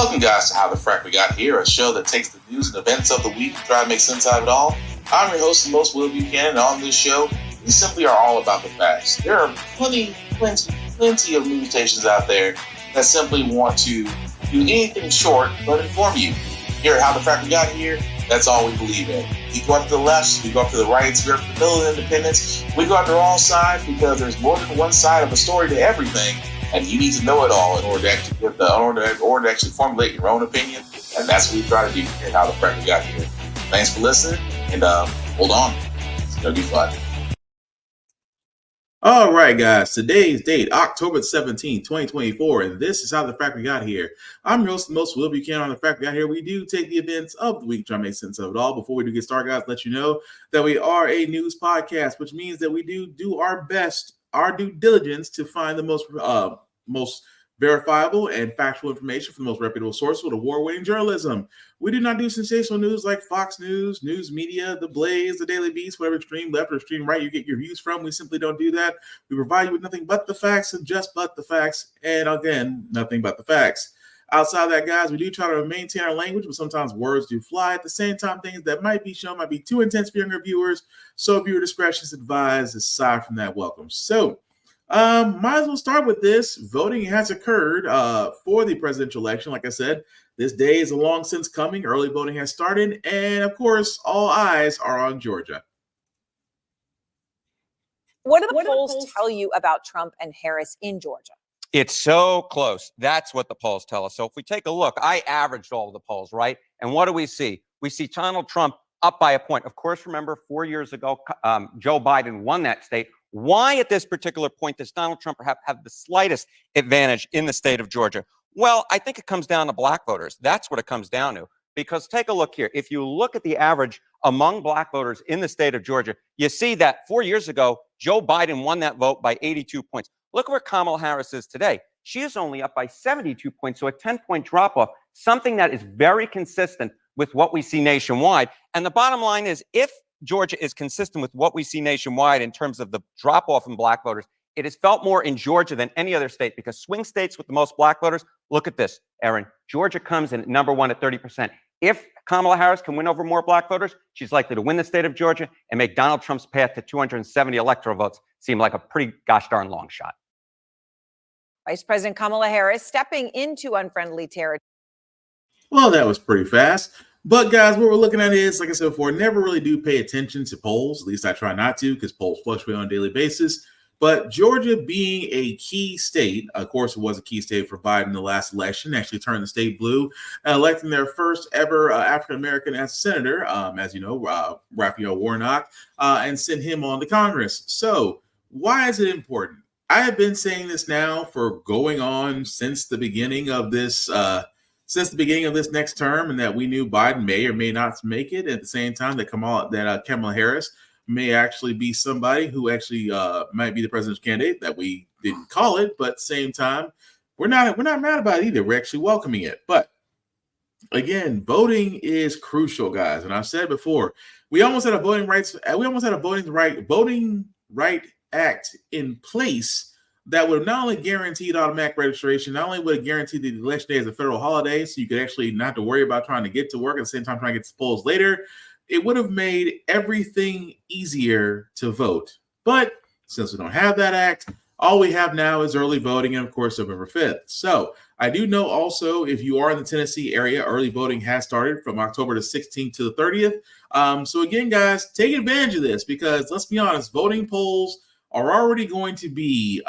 Welcome, guys, to How the Frack We Got Here, a show that takes the news and events of the week and try to make sense out of it all. I'm your host, the most Will Buchanan, and on this show, we simply are all about the facts. There are plenty of news stations out there that simply want to do anything short but inform you. Here at How the Frack We Got Here, that's all we believe in. We go after the lefts, we go after the rights, we go after the middle and independents, we go after all sides because there's more than one side of a story to everything. And you need to know it all in order to actually formulate your own opinion. And that's what we try to do here at How the Frack We Got Here. Thanks for listening, and hold on. It's going to be fun. All right, guys. Today's date, October 17th, 2024, and this is How the Frack We Got Here. I'm your host, the most Will Buchanan. On the Frack We Got Here, we do take the events of the week, try to make sense of it all. Before we do get started, guys, let you know that we are a news podcast, which means that we do our best, our due diligence to find the most verifiable and factual information from the most reputable source with award-winning journalism. We do not do sensational news like Fox News, News Media, The Blaze, The Daily Beast, whatever extreme left or extreme right you get your views from. We simply don't do that. We provide you with nothing but the facts and just but the facts, and again, nothing but the facts. Outside of that, guys, we do try to maintain our language, but sometimes words do fly. At the same time, things that might be shown might be too intense for younger viewers, so viewer discretion is advised. Aside from that, welcome. So, might as well start with this. Voting has occurred for the presidential election. Like I said, this day is long since coming. Early voting has started, and of course, all eyes are on Georgia. What do the polls tell you about Trump and Harris in Georgia? It's so close. That's what the polls tell us. So if we take a look, I averaged all of the polls, right? And what do we see? We see Donald Trump up by a point. Of course, remember 4 years ago, Joe Biden won that state. Why at this particular point does Donald Trump have the slightest advantage in the state of Georgia? Well, I think it comes down to black voters. That's what it comes down to. Because take a look here. If you look at the average among black voters in the state of Georgia, you see that 4 years ago, Joe Biden won that vote by 82 points. Look where Kamala Harris is today. She is only up by 72 points, so a 10-point drop-off, something that is very consistent with what we see nationwide. And the bottom line is, if Georgia is consistent with what we see nationwide in terms of the drop-off in black voters, it is felt more in Georgia than any other state, because swing states with the most black voters, look at this, Aaron. Georgia comes in at number one at 30%. If Kamala Harris can win over more black voters, she's likely to win the state of Georgia and make Donald Trump's path to 270 electoral votes seem like a pretty gosh darn long shot. Vice President Kamala Harris stepping into unfriendly territory. Well, that was pretty fast. But guys, what we're looking at is, like I said before, never really do pay attention to polls. At least I try not to, because polls fluctuate on a daily basis. But Georgia being a key state, of course, it was a key state for Biden in the last election, actually turned the state blue, electing their first ever African-American as senator, as you know, Raphael Warnock, and sent him on to Congress. So why is it important? I have been saying this now for going on since the beginning of this next term, and that we knew Biden may or may not make it. At the same time, that Kamala Harris may actually be somebody who actually might be the presidential candidate, that we didn't call it, but at the same time, we're not mad about it either. We're actually welcoming it. But again, voting is crucial, guys. And I've said before, we almost had a voting right act in place that would have not only guaranteed automatic registration, not only would it guarantee that the election day is a federal holiday, so you could actually not have to worry about trying to get to work at the same time trying to get to polls later. It would have made everything easier to vote. But since we don't have that act, all we have now is early voting, and of course, November 5th. So I do know also, if you are in the Tennessee area, early voting has started from October the 16th to the 30th. So again, guys, take advantage of this, because let's be honest, voting polls are already going to be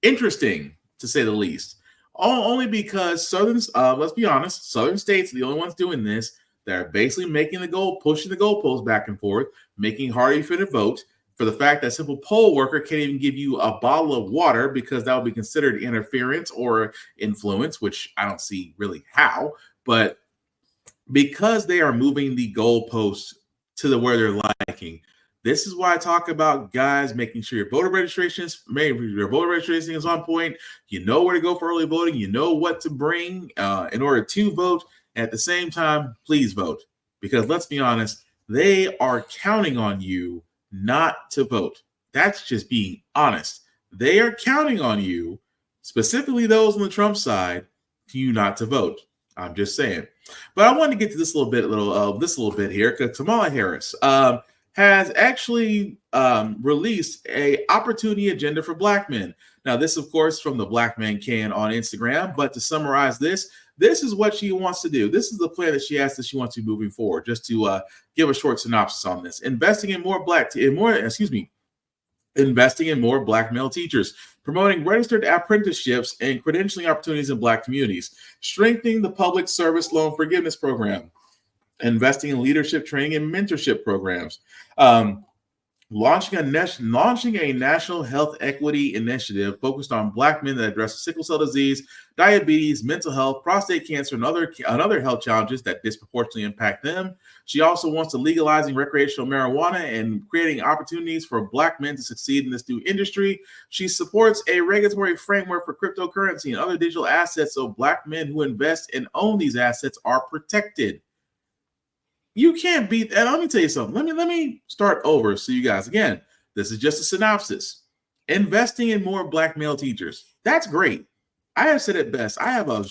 interesting, to say the least. Only because let's be honest, southern states are the only ones doing this. They're basically pushing the goalposts back and forth, making it harder for you to vote, for the fact that a simple poll worker can't even give you a bottle of water, because that would be considered interference or influence, which I don't see really how. But because they are moving the goalposts to where they're liking, this is why I talk about, guys, making sure your voter registration is on point. You know where to go for early voting. You know what to bring in order to vote. At the same time, please vote, because let's be honest, they are counting on you not to vote. That's just being honest. They are counting on you, specifically those on the Trump side, you not to vote. I'm just saying. But I wanted to get to this little bit here, because Kamala Harris has actually released a opportunity agenda for Black men. Now, this, of course, from the Black Man Can on Instagram. But to summarize this is what she wants to do. This is the plan that she has that she wants to be moving forward. Just to give a short synopsis on this: investing in more Black male teachers, promoting registered apprenticeships and credentialing opportunities in Black communities, strengthening the public service loan forgiveness program, investing in leadership training and mentorship programs, launching a national health equity initiative focused on Black men that addresses sickle cell disease, diabetes, mental health, prostate cancer, and other health challenges that disproportionately impact them. She also wants to legalizing recreational marijuana and creating opportunities for Black men to succeed in this new industry. She supports a regulatory framework for cryptocurrency and other digital assets so Black men who invest and own these assets are protected. You can't beat that. Let me tell you something. Let me start over. So you guys, again, this is just a synopsis. Investing in more Black male teachers. That's great. I have said it best. I have a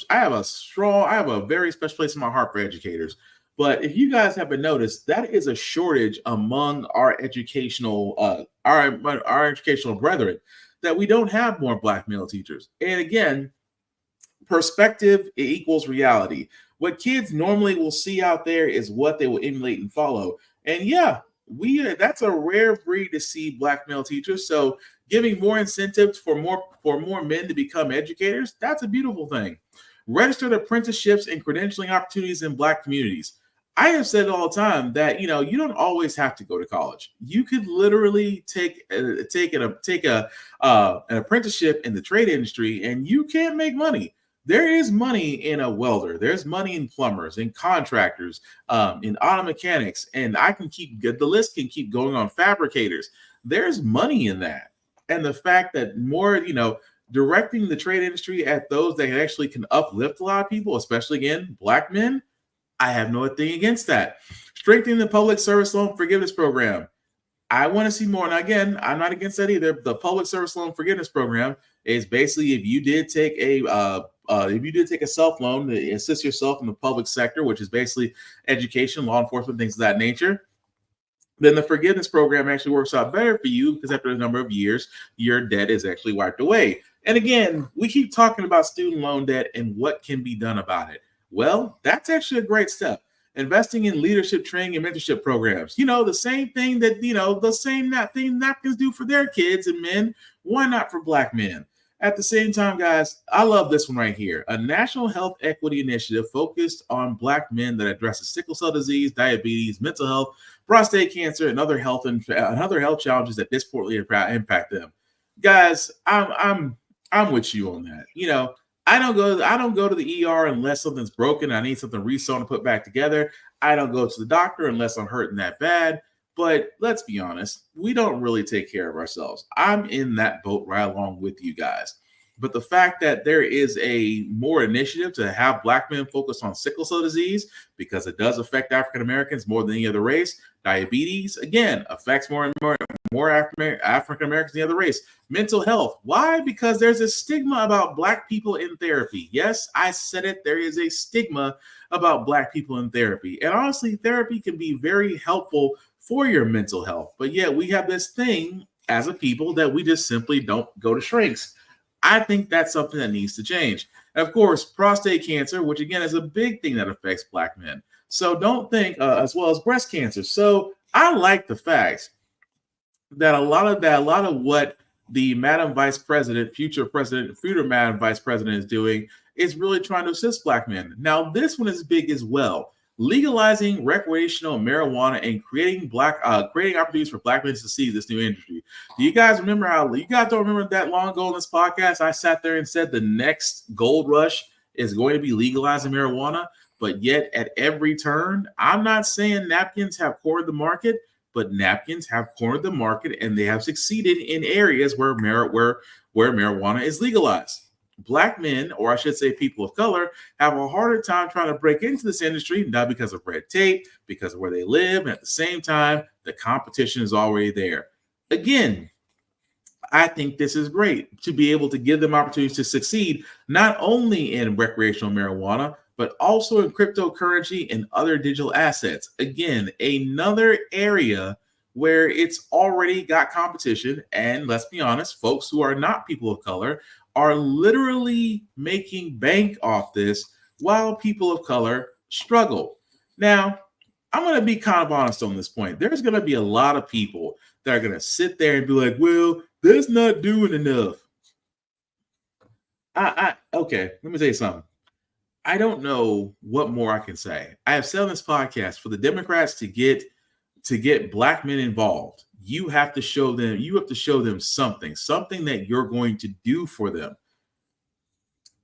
very special place in my heart for educators. But if you guys haven't noticed, that is a shortage among our educational educational brethren, that we don't have more Black male teachers. And again, perspective equals reality. What kids normally will see out there is what they will emulate and follow. And yeah, that's a rare breed to see Black male teachers. So giving more incentives for more men to become educators, that's a beautiful thing. Registered apprenticeships and credentialing opportunities in Black communities. I have said all the time that you don't always have to go to college. You could literally take an apprenticeship in the trade industry, and you can make money. There is money in a welder. There's money in plumbers, in contractors, in auto mechanics, and the list can keep going on. Fabricators. There's money in that, and the fact that more, directing the trade industry at those that actually can uplift a lot of people, especially again Black men. I have no thing against that. Strengthening the public service loan forgiveness program. I want to see more. And again, I'm not against that either. The public service loan forgiveness program is basically if you did take a self loan to assist yourself in the public sector, which is basically education, law enforcement, things of that nature, then the forgiveness program actually works out better for you because after a number of years, your debt is actually wiped away. And again, we keep talking about student loan debt and what can be done about it. Well, that's actually a great step. Investing in leadership training and mentorship programs. The same thing that, thing napkins do for their kids and men. Why not for Black men? At the same time, guys, I love this one right here. A national health equity initiative focused on Black men that addresses sickle cell disease, diabetes, mental health, prostate cancer, and other health challenges that disproportionately impact them. Guys, I'm with you on that. I don't go to the ER unless something's broken. I need something resewn to put back together. I don't go to the doctor unless I'm hurting that bad. But let's be honest, we don't really take care of ourselves. I'm in that boat right along with you guys. But the fact that there is a more initiative to have Black men focus on sickle cell disease, because it does affect African Americans more than any other race. Diabetes, again, affects more African Americans than the other race. Mental health. Why? Because there's a stigma about Black people in therapy. Yes, I said it. There is a stigma about Black people in therapy. And honestly, therapy can be very helpful for your mental health. But yet we have this thing as a people that we just simply don't go to shrinks. I think that's something that needs to change. And of course, prostate cancer, which again is a big thing that affects Black men. So don't think, as well as breast cancer. So I like the fact that a lot of what the Madam Vice President, future Madam Vice President is doing is really trying to assist Black men. Now, this one is big as well. Legalizing recreational marijuana and creating opportunities for Black men to see this new industry. Do you guys remember you guys don't remember that long ago in this podcast? I sat there and said the next gold rush is going to be legalizing marijuana, but yet at every turn, I'm not saying napkins have cornered the market, but napkins have cornered the market and they have succeeded in areas where marijuana is legalized. Black men, or I should say people of color, have a harder time trying to break into this industry, not because of red tape, because of where they live. And at the same time, the competition is already there. Again, I think this is great to be able to give them opportunities to succeed, not only in recreational marijuana, but also in cryptocurrency and other digital assets. Again, another area where it's already got competition. And let's be honest, folks who are not people of color are literally making bank off this while people of color struggle. Now, I'm going to be kind of honest on this point. There's going to be a lot of people that are going to sit there and be like, well, that's not doing enough. Okay, let me tell you something. I don't know what more I can say. I have said on this podcast, for the Democrats to get black men involved, you have to show them something that you're going to do for them.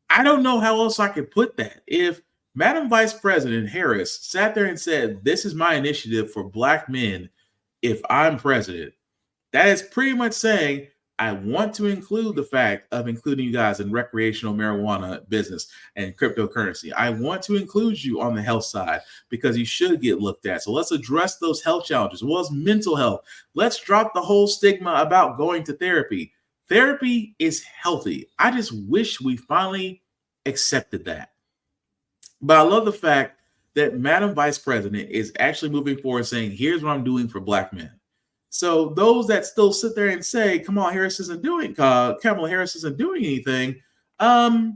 I don't know how else I could put that. If Madam Vice President Harris sat there and said, this is my initiative for black men if I'm president, that is pretty much saying, I want to include the fact of including you guys in recreational marijuana business and cryptocurrency. I want to include you on the health side because you should get looked at. So let's address those health challenges as well as mental health. Let's drop the whole stigma about going to therapy. Therapy is healthy. I just wish we finally accepted that. But I love the fact that Madam Vice President is actually moving forward saying, here's what I'm doing for black men. So those that still sit there and say, Kamala Harris isn't doing anything, go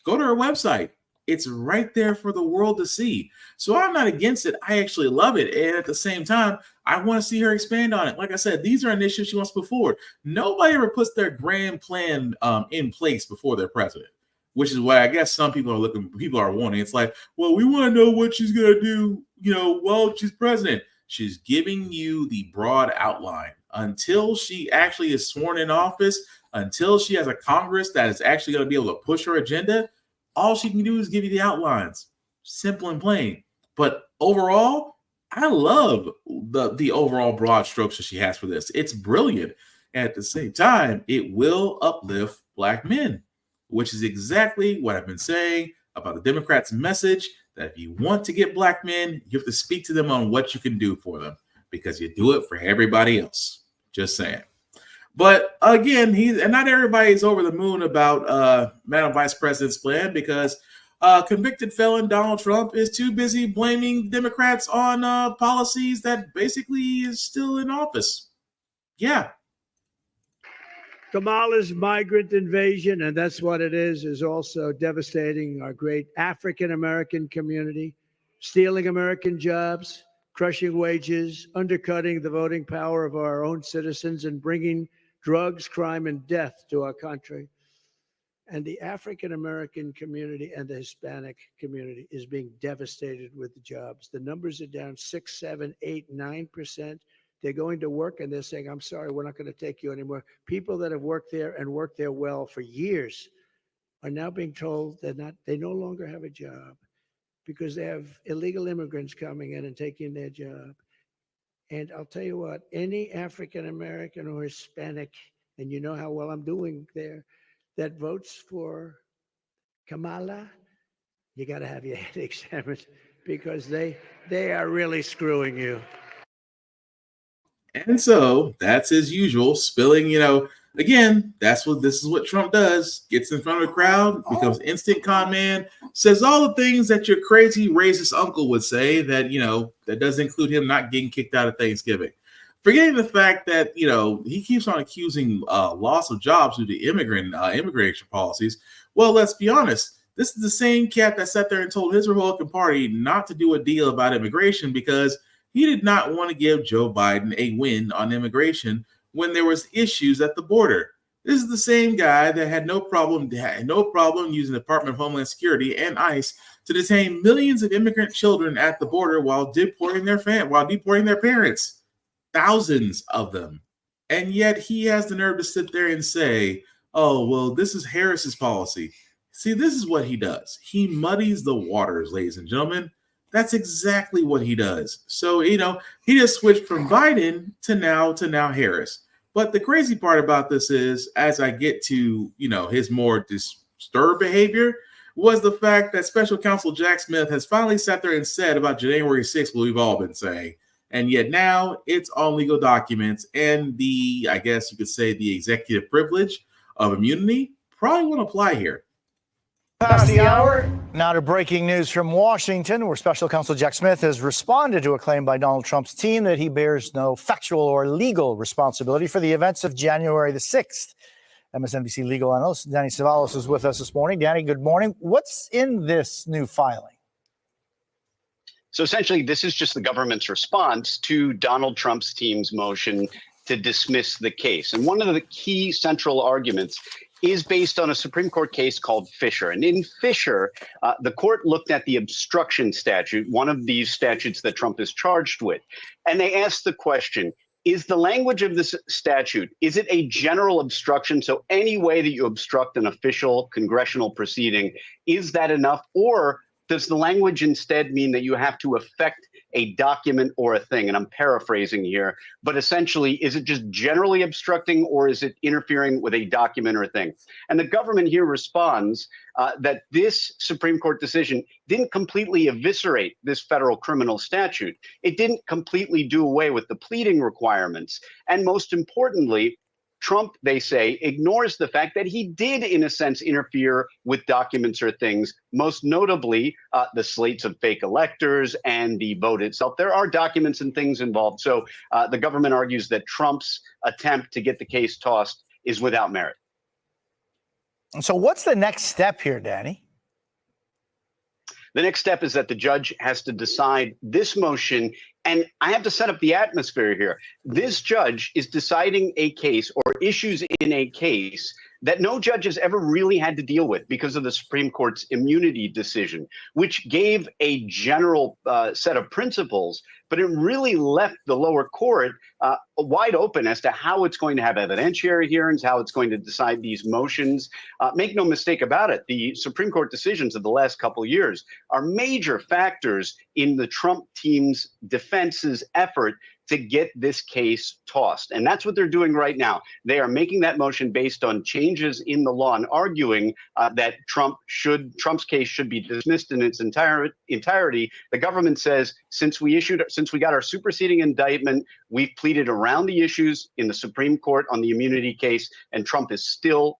to her website. It's right there for the world to see. So I'm not against it. I actually love it. And at the same time, I want to see her expand on it. Like I said, these are initiatives she wants to put forward. Nobody ever puts their grand plan in place before they're president, which is why I guess some people are wanting. It's like, well, we want to know what she's going to do, while she's president. She's giving you the broad outline until she actually is sworn in office, until she has a Congress that is actually going to be able to push her agenda. All she can do is give you the outlines, simple and plain. But overall, I love the overall broad strokes that she has for this. It's brilliant. And at the same time, it will uplift black men, which is exactly what I've been saying about the Democrats' message, that if you want to get black men, you have to speak to them on what you can do for them, because you do it for everybody else. Just saying. But again, not everybody's over the moon about Madam Vice President's plan, because convicted felon Donald Trump is too busy blaming Democrats on policies that basically is still in office. Yeah. Kamala's migrant invasion, and that's what it is also devastating our great African-American community, stealing American jobs, crushing wages, undercutting the voting power of our own citizens, and bringing drugs, crime, and death to our country. And the African-American community and the Hispanic community is being devastated with the jobs. The numbers are down 6, 7, 8, 9%. They're going to work and they're saying, I'm sorry, we're not going to take you anymore. People that have worked there and worked there well for years are now being told they no longer have a job because they have illegal immigrants coming in and taking their job. And I'll tell you what, any African-American or Hispanic, and you know how well I'm doing there, that votes for Kamala, you got to have your head examined, because they are really screwing you. And so that's as usual, spilling, again, this is what Trump does. Gets in front of the crowd, becomes instant con man, says all the things that your crazy racist uncle would say that, that doesn't include him not getting kicked out of Thanksgiving. Forgetting the fact that, he keeps on accusing loss of jobs due to immigration policies. Well, let's be honest. This is the same cat that sat there and told his Republican Party not to do a deal about immigration because he did not want to give Joe Biden a win on immigration when there was issues at the border. This is the same guy that had no problem using the Department of Homeland Security and ICE to detain millions of immigrant children at the border while deporting their parents, thousands of them. And yet he has the nerve to sit there and say, "Oh, well, this is Harris's policy." See, this is what he does. He muddies the waters, ladies and gentlemen. That's exactly what he does. So, he just switched from Biden to now Harris. But the crazy part about this is, as I get to, his more disturbed behavior, was the fact that Special Counsel Jack Smith has finally sat there and said about January 6th what we've all been saying. And yet now it's on legal documents, and the, I guess you could say, the executive privilege of immunity probably won't apply here. Past the hour. Now to breaking news from Washington, where Special Counsel Jack Smith has responded to a claim by Donald Trump's team that he bears no factual or legal responsibility for the events of January the 6th. MSNBC legal analyst Danny Cevallos is with us this morning. Danny, good morning. What's in this new filing? So essentially, this is just the government's response to Donald Trump's team's motion to dismiss the case. And one of the key central arguments is based on a Supreme Court case called Fisher. And in Fisher, the court looked at the obstruction statute, one of these statutes that Trump is charged with. And they asked the question, is the language of this statute, is it a general obstruction? So any way that you obstruct an official congressional proceeding, is that enough? Or does the language instead mean that you have to affect a document or a thing? And I'm paraphrasing here, but essentially, is it just generally obstructing, or is it interfering with a document or a thing? And the government here responds that this Supreme Court decision didn't completely eviscerate this federal criminal statute. It didn't completely do away with the pleading requirements. And most importantly, Trump, they say, ignores the fact that he did, in a sense, interfere with documents or things, most notably the slates of fake electors and the vote itself. There are documents and things involved. So the government argues that Trump's attempt to get the case tossed is without merit. So what's the next step here, Danny? The next step is that the judge has to decide this motion. And I have to set up the atmosphere here. This judge is deciding a case or issues in a case that no judge has ever really had to deal with because of the Supreme Court's immunity decision, which gave a general set of principles, but it really left the lower court wide open as to how it's going to have evidentiary hearings, how it's going to decide these motions. Make no mistake about it, the Supreme Court decisions of the last couple of years are major factors in the Trump team's defense's effort to get this case tossed. And that's what they're doing right now. They are making that motion based on changes in the law and arguing that Trump's case should be dismissed in its entirety. The government says, since we got our superseding indictment, we've pleaded around the issues in the Supreme Court on the immunity case, and Trump is still.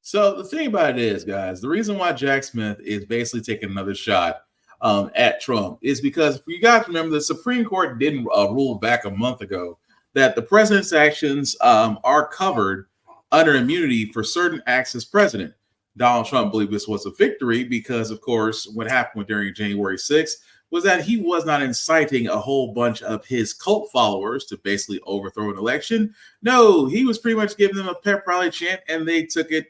So the thing about it is, guys, the reason why Jack Smith is basically taking another shot at Trump is because, if you guys remember, the Supreme Court didn't rule back a month ago that the president's actions are covered under immunity for certain acts as president. Donald Trump believed this was a victory because, of course, what happened during January 6th was that he was not inciting a whole bunch of his cult followers to basically overthrow an election. No, he was pretty much giving them a pep rally chant, and they took it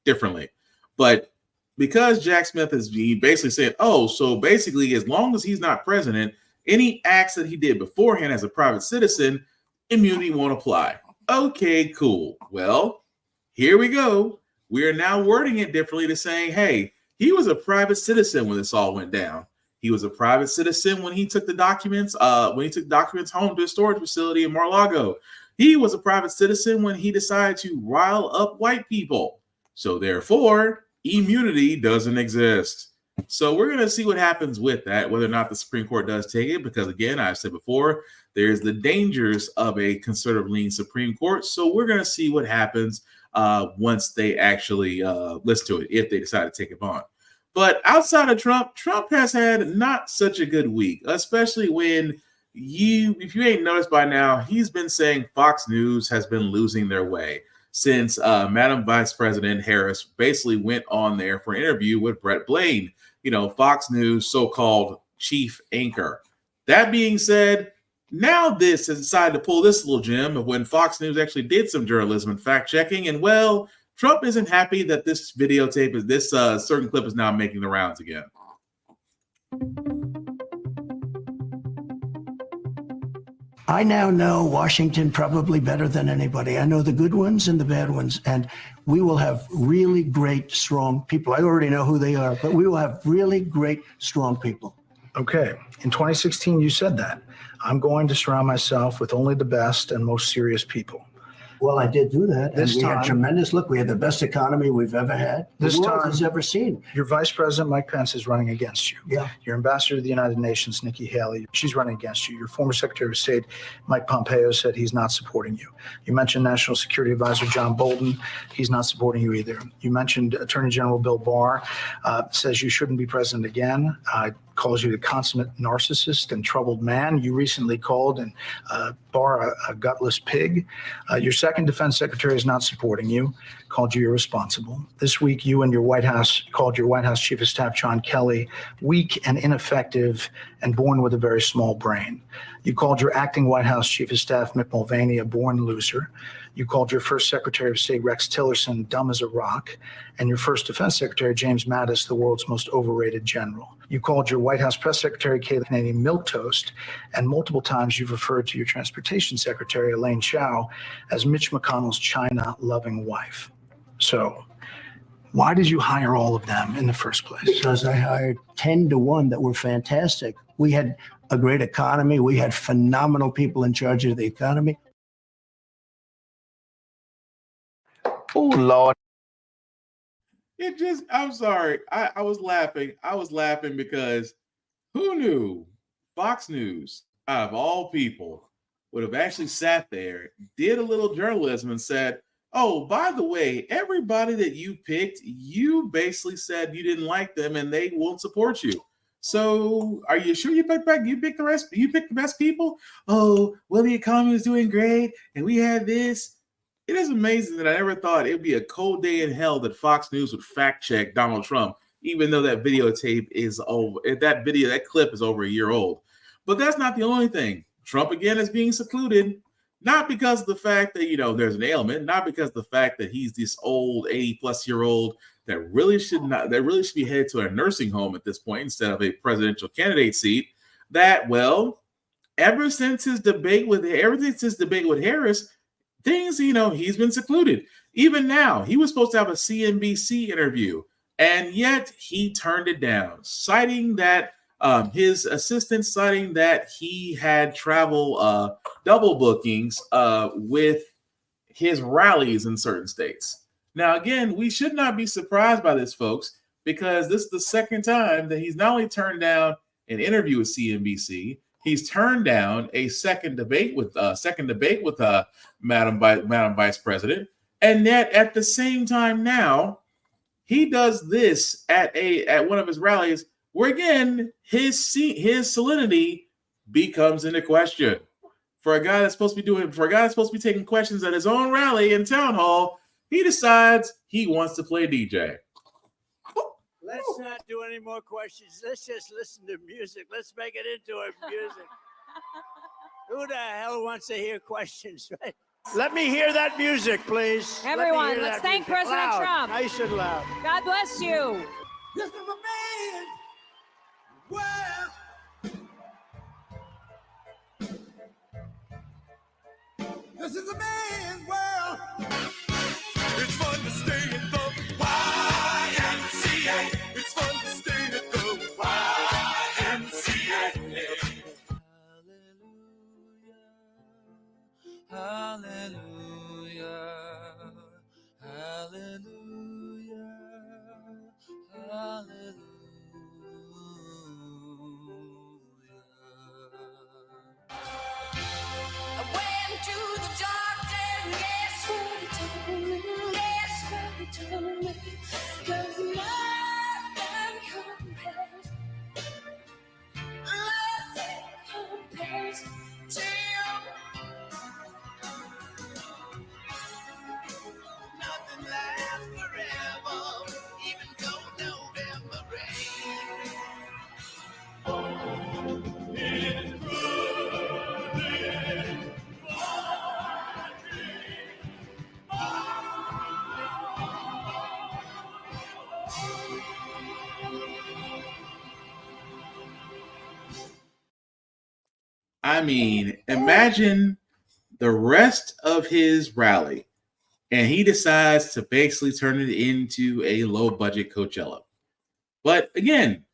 differently. But because Jack Smith is basically saying, oh, so basically, as long as he's not president, any acts that he did beforehand as a private citizen, immunity won't apply. Okay, cool. Well, here we go. We are now wording it differently to saying, hey, he was a private citizen when this all went down. He was a private citizen when he took the documents, home to a storage facility in Mar-a-Lago. He was a private citizen when he decided to rile up white people. So therefore, immunity doesn't exist. So we're going to see what happens with that, whether or not the Supreme Court does take it, because again, I've said before, there's the dangers of a conservative leaning Supreme Court. So we're going to see what happens once they actually listen to it, if they decide to take it on. But outside of Trump, Trump has had not such a good week, especially when if you ain't noticed by now, he's been saying Fox News has been losing their way since Madam Vice President Harris basically went on there for an interview with Brett Blaine, Fox News so-called chief anchor. That being said, now this has decided to pull this little gem of when Fox News actually did some journalism and fact-checking, and well, Trump isn't happy that this videotape this certain clip is now making the rounds again. I now know Washington probably better than anybody. I know the good ones and the bad ones, and we will have really great, strong people. I already know who they are, but we will have really great, strong people. Okay. In 2016, you said that. I'm going to surround myself with only the best and most serious people. Well, I did do that. This And we had time- tremendous look. We had the best economy we've ever had. This The world time- has ever seen. Your Vice President, Mike Pence, is running against you. Yeah. Your Ambassador to the United Nations, Nikki Haley, she's running against you. Your former Secretary of State, Mike Pompeo, said he's not supporting you. You mentioned National Security Advisor John Bolton. He's not supporting you either. You mentioned Attorney General Bill Barr, says you shouldn't be president again, calls you the consummate narcissist and troubled man. You recently called and Barr a gutless pig. Your second defense secretary is not supporting you, called you irresponsible. This week, you and your White House called your White House Chief of Staff, John Kelly, weak and ineffective and born with a very small brain. You called your acting White House Chief of Staff, Mick Mulvaney, a born loser. You called your first Secretary of State, Rex Tillerson, dumb as a rock, and your first Defense Secretary, James Mattis, the world's most overrated general. You called your White House Press Secretary, Kayleigh Canadian, milquetoast, and multiple times you've referred to your Transportation Secretary, Elaine Chao, as Mitch McConnell's China-loving wife. So why did you hire all of them in the first place? Because I hired 10 to 1 that were fantastic. We had a great economy. We had phenomenal people in charge of the economy. Oh, Lord. It just, I'm sorry. I was laughing. I was laughing because who knew Fox News, out of all people, would have actually sat there, did a little journalism and said, oh, by the way, everybody that you picked, you basically said you didn't like them and they won't support you. So are you sure you picked the rest? You picked the best people? Oh, well, the economy is doing great and we had this. It is amazing that I never thought it would be a cold day in hell that Fox News would fact check Donald Trump, even though that videotape is over. That clip is over a year old. But that's not the only thing. Trump again is being secluded, not because of the fact that, there's an ailment, not because of the fact that he's this old 80-plus-year-old that really should be headed to a nursing home at this point instead of a presidential candidate seat. Ever since his debate with Harris, things, he's been secluded. Even now, he was supposed to have a CNBC interview, and yet he turned it down, citing that his assistant citing that he had travel double bookings with his rallies in certain states. Now, again, we should not be surprised by this, folks, because this is the second time that he's not only turned down an interview with CNBC, he's turned down a second debate with Madam Vice President, and yet at the same time now he does this at one of his rallies, where again his salinity becomes into question. For a guy that's supposed to be taking questions at his own rally and town hall, he decides he wants to play DJ. Let's not do any more questions. Let's just listen to music. Let's make it into a music. Who the hell wants to hear questions, right? Let me hear that music, please. Everyone, let's thank President Trump. Nice and loud. God bless you. This is a man's world. This is a man's world. It's fun to stay in the YMCA. It's fun to stay at the YMCA. Hallelujah. Hallelujah. Hallelujah. I went to the doctor and guess what he told me? Guess what he told me? 'Cause nothing compares to you. Nothing lasts forever, even cold November rain. I mean, imagine the rest of his rally, and he decides to basically turn it into a low-budget Coachella. But again,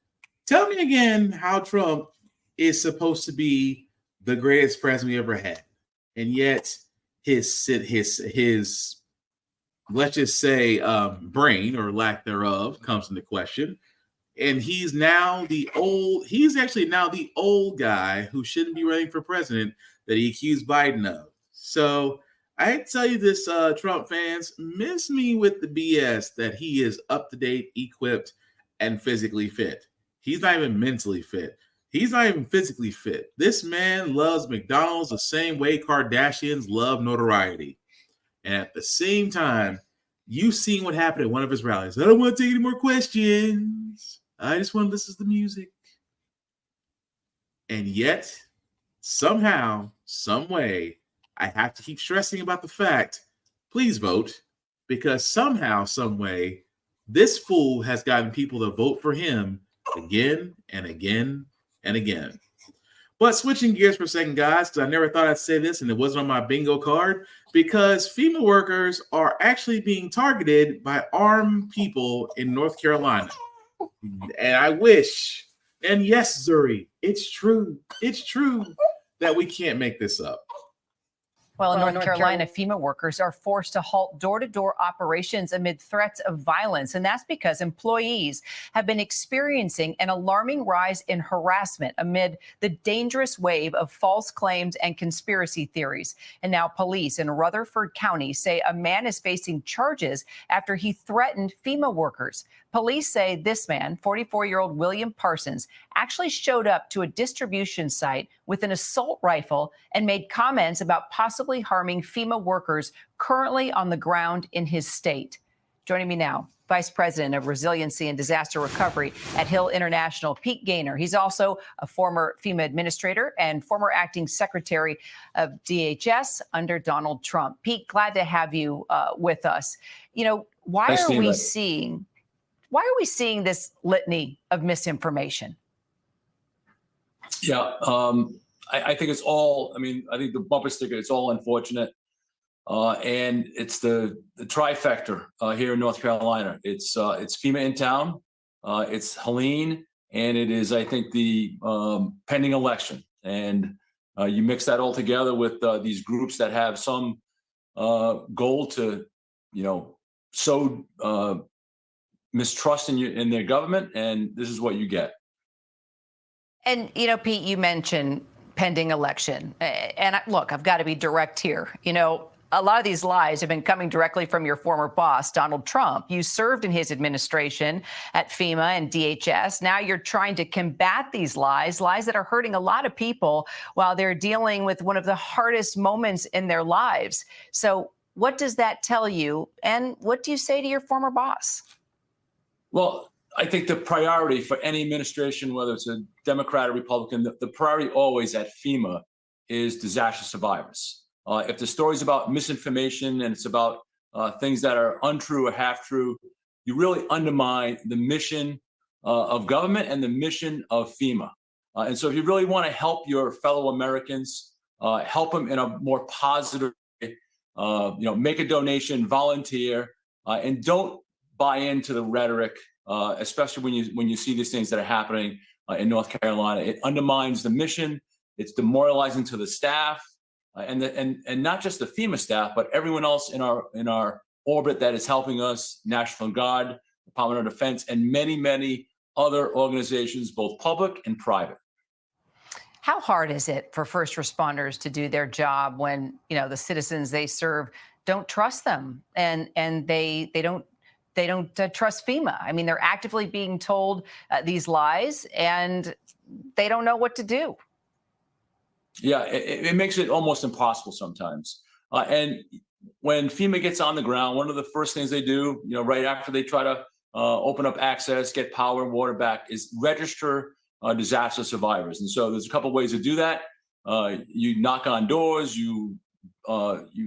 tell me again how Trump is supposed to be the greatest president we ever had, and yet his let's just say brain or lack thereof comes into question. And he's actually now the old guy who shouldn't be running for president that he accused Biden of. So I tell you this, Trump fans, miss me with the BS that he is up to date, equipped, and physically fit. He's not even mentally fit. He's not even physically fit. This man loves McDonald's the same way Kardashians love notoriety. And at the same time, you've seen what happened at one of his rallies. I don't want to take any more questions. I just want to listen to the music. And yet, somehow, some way, I have to keep stressing about the fact, please vote, because somehow, some way, this fool has gotten people to vote for him again and again and again. But switching gears for a second, guys, because I never thought I'd say this and it wasn't on my bingo card, because FEMA workers are actually being targeted by armed people in North Carolina. And I wish, and yes, Zuri, it's true that we can't make this up. Well, in North Carolina, FEMA workers are forced to halt door-to-door operations amid threats of violence. And that's because employees have been experiencing an alarming rise in harassment amid the dangerous wave of false claims and conspiracy theories. And now police in Rutherford County say a man is facing charges after he threatened FEMA workers. Police say this man, 44-year-old William Parsons, actually showed up to a distribution site with an assault rifle and made comments about possibly harming FEMA workers currently on the ground in his state. Joining me now, Vice President of Resiliency and Disaster Recovery at Hill International, Pete Gaynor. He's also a former FEMA administrator and former acting secretary of DHS under Donald Trump. Pete, glad to have you with us. You know, why are we seeing this litany of misinformation? Yeah, I think it's all, I think the bumper sticker, it's all unfortunate. And it's the trifecta here in North Carolina. It's FEMA in town, it's Helene, and it is, I think, the pending election. And you mix that all together with these groups that have some goal to, sow mistrust in their government, and this is what you get. And, Pete, you mentioned pending election. And look, I've got to be direct here. A lot of these lies have been coming directly from your former boss, Donald Trump. You served in his administration at FEMA and DHS. Now you're trying to combat these lies that are hurting a lot of people while they're dealing with one of the hardest moments in their lives. So what does that tell you? And what do you say to your former boss? Well, I think the priority for any administration, whether it's a Democrat or Republican, the priority always at FEMA is disaster survivors. If the story's about misinformation and it's about things that are untrue or half true, you really undermine the mission of government and the mission of FEMA. And so if you really want to help your fellow Americans, help them in a more positive way, make a donation, volunteer, and don't buy into the rhetoric, especially when you see these things that are happening in North Carolina. It undermines the mission. It's demoralizing to the staff, and not just the FEMA staff, but everyone else in our orbit that is helping us: National Guard, Department of Defense, and many, many other organizations, both public and private. How hard is it for first responders to do their job when the citizens they serve don't trust them and they don't trust FEMA? I mean, they're actively being told these lies and they don't know what to do. Yeah, it makes it almost impossible sometimes. And when FEMA gets on the ground, one of the first things they do, right after they try to open up access, get power and water back, is register disaster survivors. And so there's a couple of ways to do that. You knock on doors, you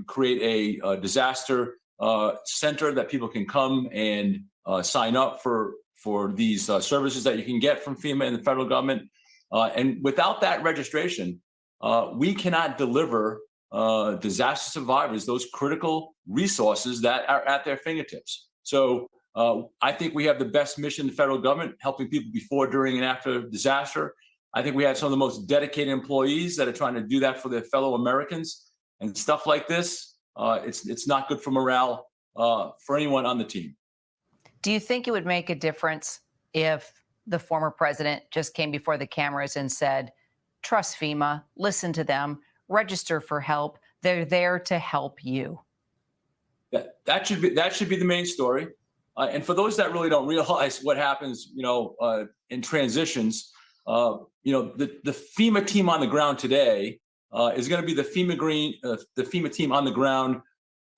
create a disaster center that people can come and sign up for these services that you can get from FEMA and the federal government. And without that registration, we cannot deliver disaster survivors those critical resources that are at their fingertips. So I think we have the best mission in the federal government, helping people before, during, and after disaster. I think we have some of the most dedicated employees that are trying to do that for their fellow Americans. And stuff like this, it's not good for morale for anyone on the team. Do you think it would make a difference if the former president just came before the cameras and said, trust FEMA, listen to them, register for help. They're there to help you? That should be the main story. And for those that really don't realize what happens, in transitions, the FEMA team on the ground today is going to be the FEMA team on the ground,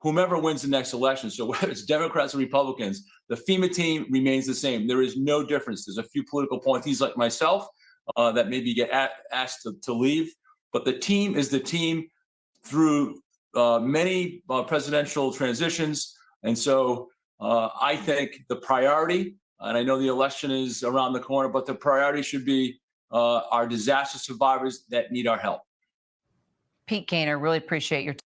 whomever wins the next election. So whether it's Democrats or Republicans, the FEMA team remains the same. There is no difference. There's a few political appointees like myself that maybe get asked to leave, but the team is the team through many presidential transitions. And so I think the priority, and I know the election is around the corner, but the priority should be our disaster survivors that need our help. Pete Gaynor, really appreciate your time.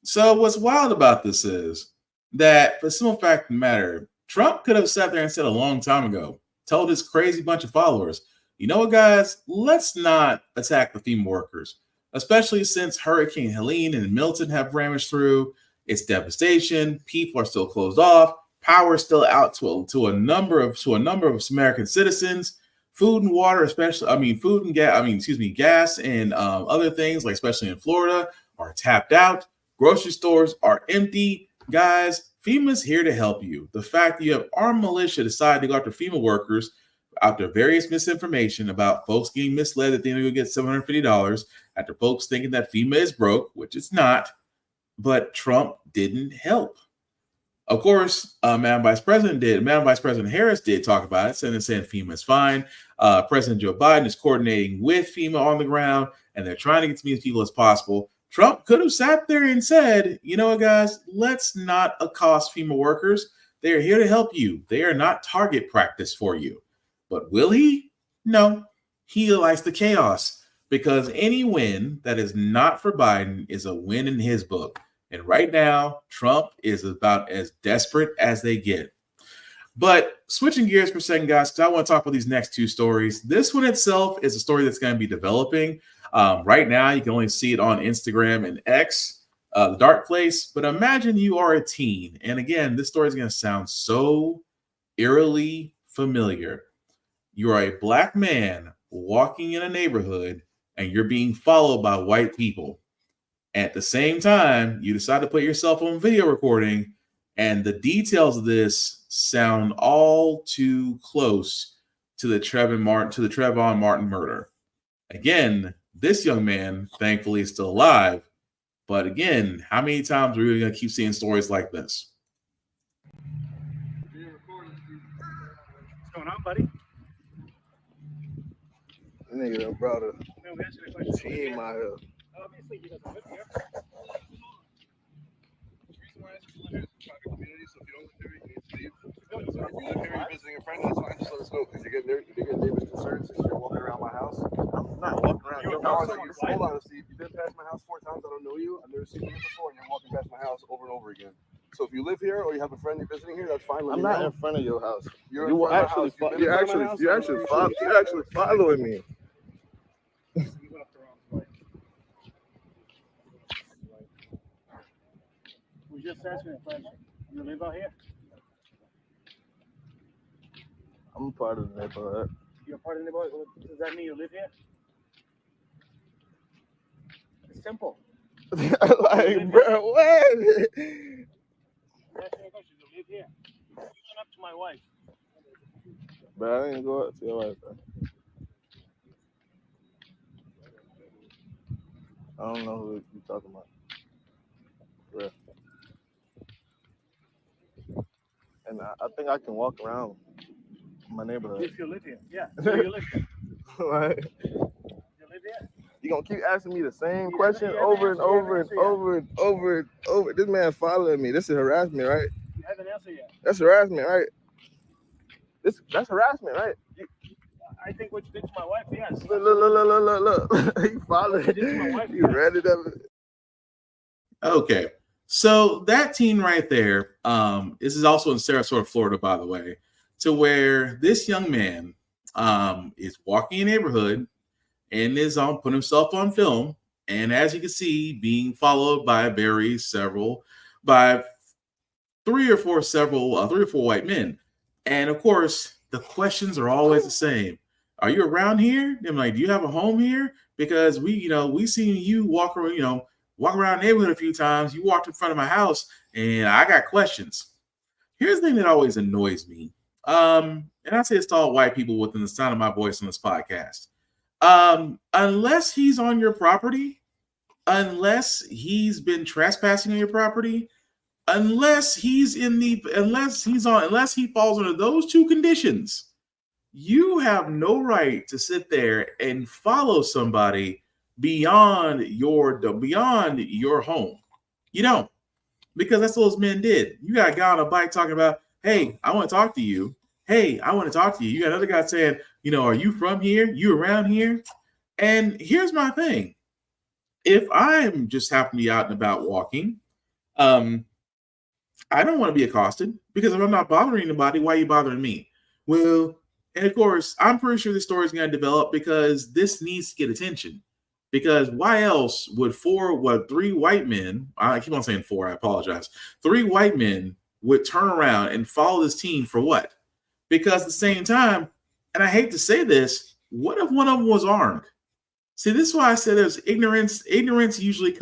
So what's wild about this is that, for the simple fact of the matter, Trump could have sat there and said a long time ago, told his crazy bunch of followers, you know what, guys, let's not attack the FEMA workers, especially since Hurricane Helene and Milton have ramaged through. It's devastation. People are still closed off. Power is still out to a number of American citizens. Food and water, gas and other things, like especially in Florida, are tapped out. Grocery stores are empty. Guys, FEMA's here to help you. The fact that you have armed militia decide to go after FEMA workers after various misinformation about folks getting misled that they're going to get $750, after folks thinking that FEMA is broke, which it's not, but Trump didn't help. Of course, Madam Vice President Harris did talk about it, saying FEMA is fine. President Joe Biden is coordinating with FEMA on the ground, and they're trying to get to as many people as possible. Trump could have sat there and said, you know what, guys, let's not accost FEMA workers. They are here to help you. They are not target practice for you. But will he? No. He likes the chaos, because any win that is not for Biden is a win in his book. And right now, Trump is about as desperate as they get. But switching gears for a second, guys, because I want to talk about these next two stories. This one itself is a story that's going to be developing. Right now, you can only see it on Instagram and X, the dark place. But imagine you are a teen. And again, this story is going to sound so eerily familiar. You are a black man walking in a neighborhood, and you're being followed by white people. At the same time, you decide to put yourself on video recording, and the details of this sound all too close to the Trayvon Martin murder. Again, this young man, thankfully, is still alive. But again, how many times are we going to keep seeing stories like this? What's going on, buddy? Nigga, brother. She ain't my help. Obviously, he doesn't live here. If you live here, you're visiting a friend, that's fine. Just let us know, because you get neighbors concerned since you're walking around my house. I'm not walking around. Hold on, Steve. You've been past my house 4 times. I don't know you. I've never seen you before, and you're walking past my house over and over again. So if you live here or you have a friend you're visiting here, that's fine. I'm not in front of your house. You're actually following me. We just asked me a question. You live out here? I'm part of the neighborhood. You're part of the neighborhood? Does that mean you live here? It's simple. Like, bro, what? I'm asking you a question. You live here? You went up to my wife. But I didn't go up to your wife, bro. I don't know who you're talking about. Bro. And I think I can walk around my neighborhood. If you live here, yeah. So you live here. Like, You live here? you gonna keep asking me the same question over and over and over and over and over. This man following me. This is harassment, right? You haven't answered yet. That's harassment, right? That's harassment, right? I think what you did to my wife, yes. Look. He followed. What you did to my wife, You read it up. Okay. So that teen right there, this is also in Sarasota, Florida, by the way, to where this young man is walking in a neighborhood and is putting himself on film, And as you can see, being followed by by three or four white men. And of course, the questions are always the same. Are you around here? I'm like, do you have a home here? Because we seen you walk around, the neighborhood a few times. You walked in front of my house, and I got questions. Here's the thing that always annoys me. And I say it's to all white people within the sound of my voice on this podcast. Unless he's on your property, unless he's been trespassing on your property, unless he falls under those two conditions, you have no right to sit there and follow somebody beyond your home. You don't, because that's what those men did. You got a guy on a bike talking about, hey, I want to talk to you. Hey, I want to talk to you. You got another guy saying, are you from here? You around here? And here's my thing. If I'm just happen to be out and about walking, I don't want to be accosted, because if I'm not bothering anybody, why are you bothering me? Well, and of course, I'm pretty sure the story is going to develop, because this needs to get attention. Because why else would three white men, I keep on saying four, I apologize, 3 white men would turn around and follow this team for what? Because at the same time, and I hate to say this, what if one of them was armed? See, this is why I said there's ignorance. Ignorance usually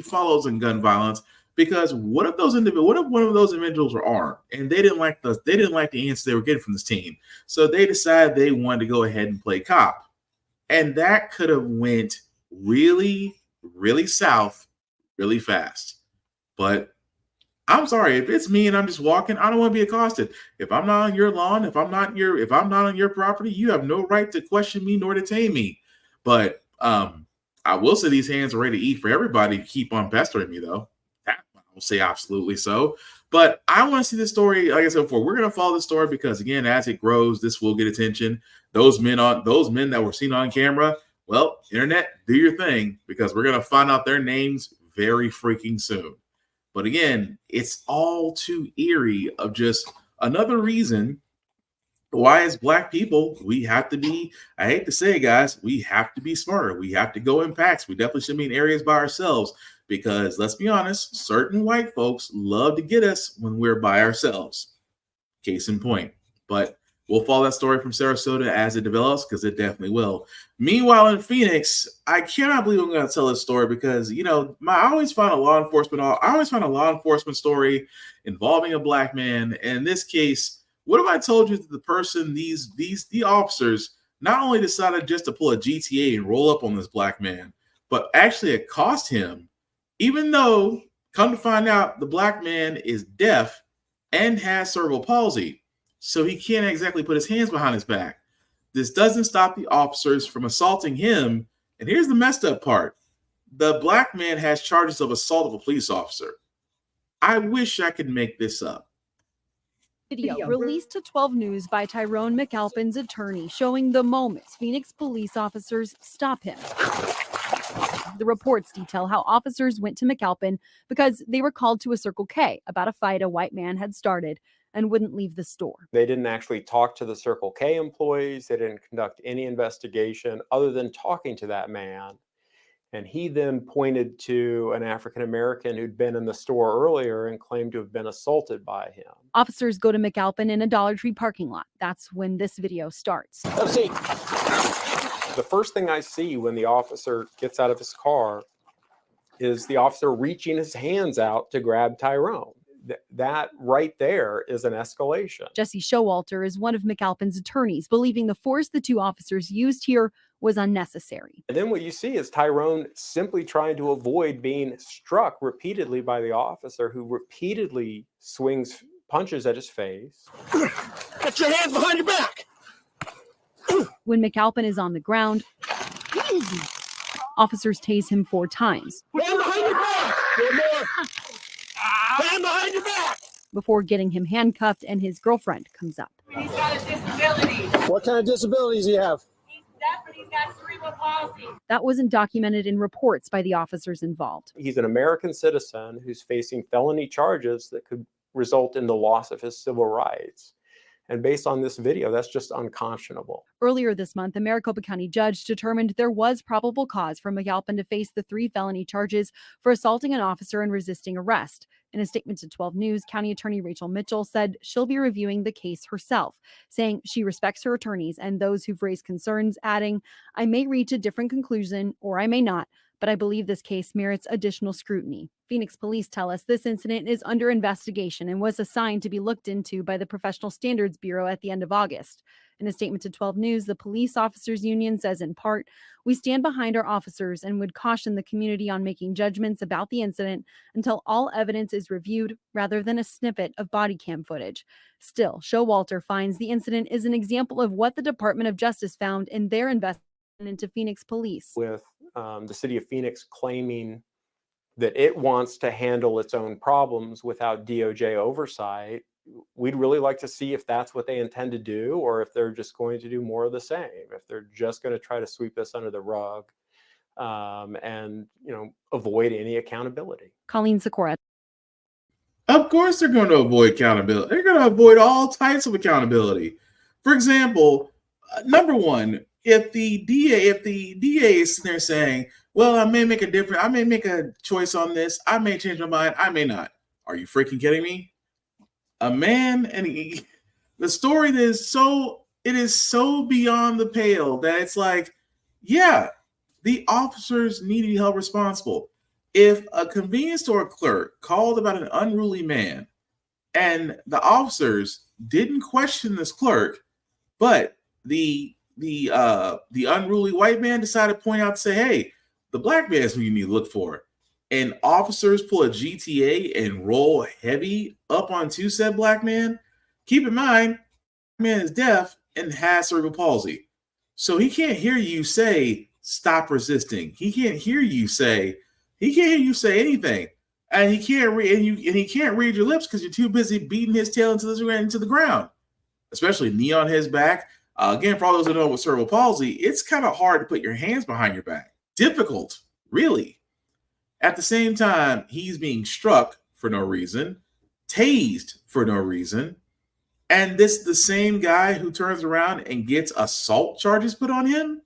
follows in gun violence. Because what if one of those individuals were armed and they didn't like the answer they were getting from this team, so they decided they wanted to go ahead and play cop, and that could have went really, really south, really fast. But I'm sorry, if it's me and I'm just walking, I don't want to be accosted. If I'm not on your lawn, if I'm not on your property, you have no right to question me nor detain me. But I will say these hands are ready to eat for everybody to keep on pestering me, though. That I will say absolutely so. But I want to see this story. Like I said before, we're going to follow the story because, again, as it grows, this will get attention. Those men that were seen on camera, well, internet, do your thing, because we're going to find out their names very freaking soon. But again, it's all too eerie of just another reason why, as Black people, we have to be, I hate to say it, guys, we have to be smarter. We have to go in packs. We definitely should be in areas by ourselves, because let's be honest, certain white folks love to get us when we're by ourselves. Case in point. But we'll follow that story from Sarasota as it develops, because it definitely will. Meanwhile, in Phoenix, I cannot believe I'm going to tell this story because, I always find a law enforcement story involving a Black man. And in this case, what if I told you that the person, the officers, not only decided just to pull a GTA and roll up on this Black man, but actually accost him, even though, come to find out, the Black man is deaf and has cerebral palsy, so he can't exactly put his hands behind his back. This doesn't stop the officers from assaulting him. And here's the messed up part. The Black man has charges of assault of a police officer. I wish I could make this up. Video released to 12 News by Tyrone McAlpin's attorney showing the moments Phoenix police officers stop him. The reports detail how officers went to McAlpin because they were called to a Circle K about a fight a white man had started and wouldn't leave the store. They didn't actually talk to the Circle K employees. They didn't conduct any investigation other than talking to that man. And he then pointed to an African-American who'd been in the store earlier and claimed to have been assaulted by him. Officers go to McAlpin in a Dollar Tree parking lot. That's when this video starts. Let's see. The first thing I see when the officer gets out of his car is the officer reaching his hands out to grab Tyrone. That right there is an escalation. Jesse Showalter is one of McAlpin's attorneys, believing the force the two officers used here was unnecessary. And then what you see is Tyrone simply trying to avoid being struck repeatedly by the officer, who repeatedly swings punches at his face. Get your hands behind your back! When McAlpin is on the ground, officers tase him 4 times. Hand behind your back! One more! Hand behind your back! Before getting him handcuffed and his girlfriend comes up. He's got a disability. What kind of disabilities do you have? He's deaf and he's got cerebral palsy. That wasn't documented in reports by the officers involved. He's an American citizen who's facing felony charges that could result in the loss of his civil rights. And based on this video, that's just unconscionable. Earlier this month, a Maricopa County judge determined there was probable cause for McAlpin to face the 3 felony charges for assaulting an officer and resisting arrest. In a statement to 12 News, County Attorney Rachel Mitchell said she'll be reviewing the case herself, saying she respects her attorneys and those who've raised concerns, adding, "I may reach a different conclusion or I may not, but I believe this case merits additional scrutiny." Phoenix police tell us this incident is under investigation and was assigned to be looked into by the Professional Standards Bureau at the end of August. In a statement to 12 News, the Police Officers Union says in part, "We stand behind our officers and would caution the community on making judgments about the incident until all evidence is reviewed rather than a snippet of body cam footage." Still, Showalter finds the incident is an example of what the Department of Justice found in their investigation into Phoenix police. With the city of Phoenix claiming that it wants to handle its own problems without DOJ oversight, we'd really like to see if that's what they intend to do, or if they're just going to do more of the same, if they're just going to try to sweep this under the rug and avoid any accountability. Colleen Sikora. Of course they're going to avoid accountability. They're going to avoid all types of accountability. For example, number one, if the DA is sitting there saying, well, I may make a choice on this, I may change my mind, I may not. Are you freaking kidding me? A man, the story is so beyond the pale that it's like, yeah, the officers need to be held responsible. If a convenience store clerk called about an unruly man and the officers didn't question this clerk, but the unruly white man decided to point out to say, hey, the black man is who you need to look for. And officers pull a GTA and roll heavy up onto said black man. Keep in mind, man is deaf and has cerebral palsy. So he can't hear you say, stop resisting. He can't hear you say anything. And he can't read your lips because you're too busy beating his tail into the ground. Especially knee on his back. Again, for all those who know with cerebral palsy, it's kind of hard to put your hands behind your back. Difficult, really. At the same time, he's being struck for no reason, tased for no reason, and this the same guy who turns around and gets assault charges put on him.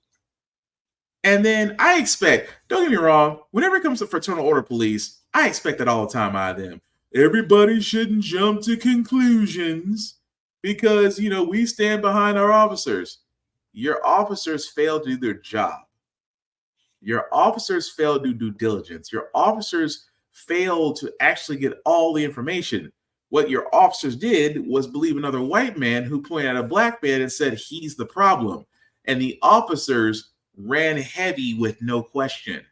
And then I expect, don't get me wrong, whenever it comes to fraternal order police, I expect that all the time out of them. Everybody shouldn't jump to conclusions because, we stand behind our officers. Your officers failed to do their job. Your officers failed to do due diligence. Your officers failed to actually get all the information. What your officers did was believe another white man who pointed at a black man and said he's the problem. And the officers ran heavy with no question.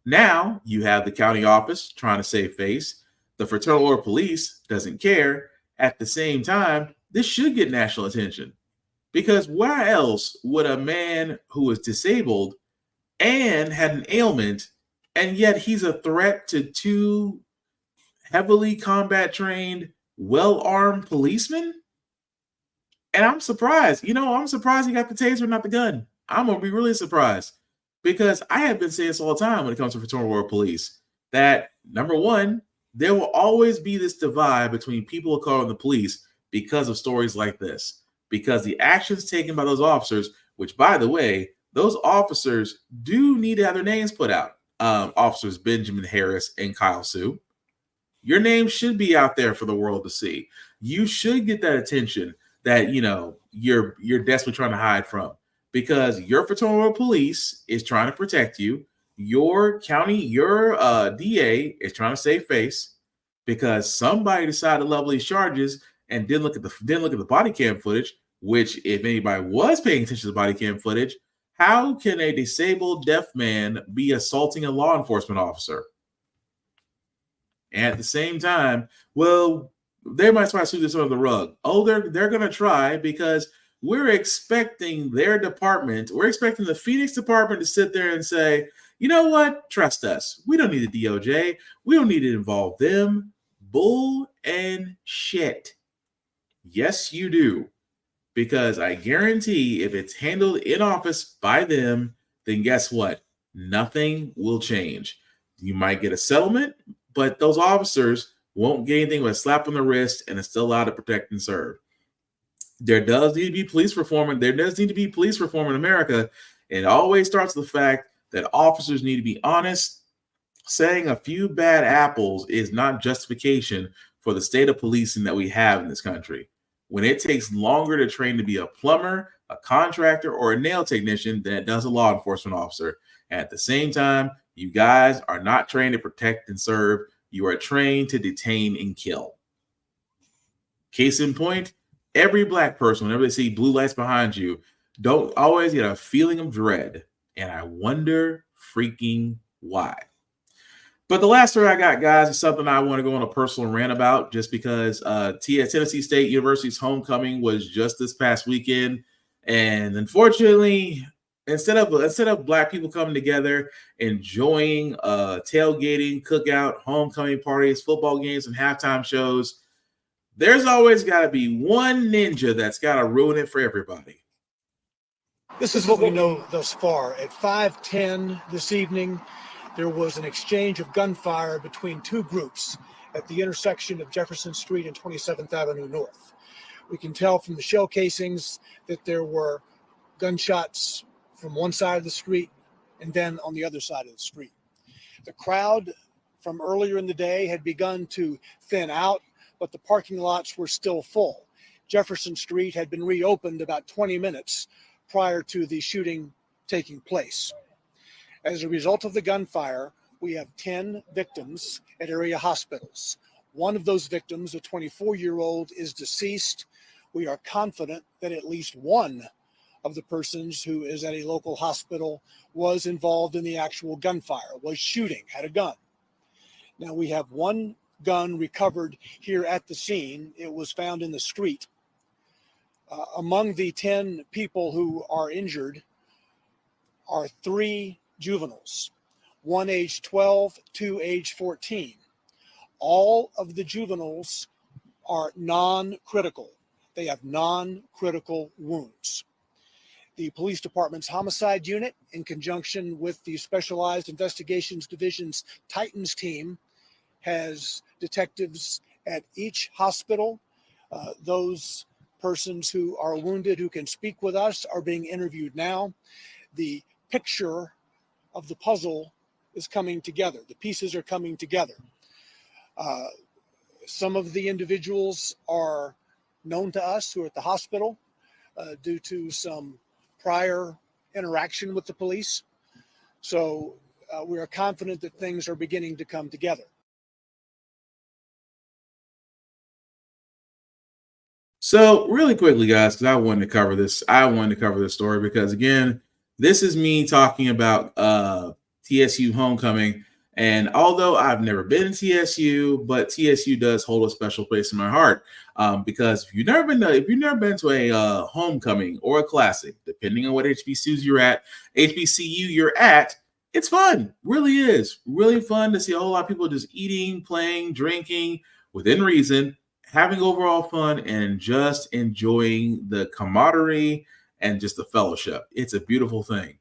Now you have the county office trying to save face. The fraternal order police doesn't care. At the same time, this should get national attention. Because why else would a man who is disabled and had an ailment, and yet he's a threat to 2 heavily combat trained, well-armed policemen? And I'm surprised. I'm surprised he got the taser, not the gun. I'm going to be really surprised. Because I have been saying this all the time when it comes to fraternal order police, that number one, there will always be this divide between people of color and the police because of stories like this. Because the actions taken by those officers, which, by the way, those officers do need to have their names put out. Officers Benjamin Harris and Kyle Sue. Your name should be out there for the world to see. You should get that attention that, you're desperately trying to hide from. Because your fraternal order police is trying to protect you. Your DA is trying to save face because somebody decided to level these charges and didn't look at the body cam footage, which if anybody was paying attention to the body cam footage, how can a disabled deaf man be assaulting a law enforcement officer? And at the same time, well, they might try to sweep this under the rug. Oh, they're going to try because we're expecting their department, we're expecting the Phoenix department to sit there and say, you know what? Trust us. We don't need the DOJ. We don't need to involve them. Bull and shit. Yes, you do. Because I guarantee if it's handled in office by them, then guess what? Nothing will change. You might get a settlement, but those officers won't get anything but a slap on the wrist and is still allowed to protect and serve. There does need to be police reform, and there does need to be police reform in America. It always starts with the fact that officers need to be honest. Saying a few bad apples is not justification for the state of policing that we have in this country. When it takes longer to train to be a plumber, a contractor, or a nail technician than it does a law enforcement officer. And at the same time, you guys are not trained to protect and serve. You are trained to detain and kill. Case in point, every black person, whenever they see blue lights behind you, don't always get a feeling of dread. And I wonder freaking why. But the last story I got, guys, is something I want to go on a personal rant about, just because Tennessee State University's homecoming was just this past weekend. And unfortunately, instead of black people coming together, enjoying tailgating, cookout, homecoming parties, football games, and halftime shows, there's always got to be one ninja that's got to ruin it for everybody. This is what we know thus far. At 5:10 this evening, there was an exchange of gunfire between two groups at the intersection of Jefferson Street and 27th Avenue North. We can tell from the shell casings that there were gunshots from one side of the street and then on the other side of the street. The crowd from earlier in the day had begun to thin out, but the parking lots were still full. Jefferson Street had been reopened about 20 minutes prior to the shooting taking place. As a result of the gunfire, we have 10 victims at area hospitals. One of those victims, a 24-year-old, is deceased. We are confident that at least one of the persons who is at a local hospital was involved in the actual gunfire, was shooting, had a gun. Now, we have one gun recovered here at the scene. It was found in the street. Among the 10 people who are injured are 3 juveniles, one age 12, 2 age 14. All of the juveniles are non-critical. They have non-critical wounds. The police department's homicide unit, in conjunction with the Specialized Investigations Division's Titans team, has detectives at each hospital. Those persons who are wounded who can speak with us are being interviewed now. The picture of the puzzle is coming together. The pieces are coming together. Some of the individuals are known to us who are at the hospital due to some prior interaction with the police. So we are confident that things are beginning to come together. So really quickly, guys, because I wanted to cover this story because, again, this is me talking about TSU homecoming. And although I've never been to TSU, but TSU does hold a special place in my heart because if you've never been to a homecoming or a classic, depending on what HBCU you're at, it's fun. Really is really fun to see a whole lot of people just eating, playing, drinking within reason, having overall fun, and just enjoying the camaraderie and just the fellowship. It's a beautiful thing.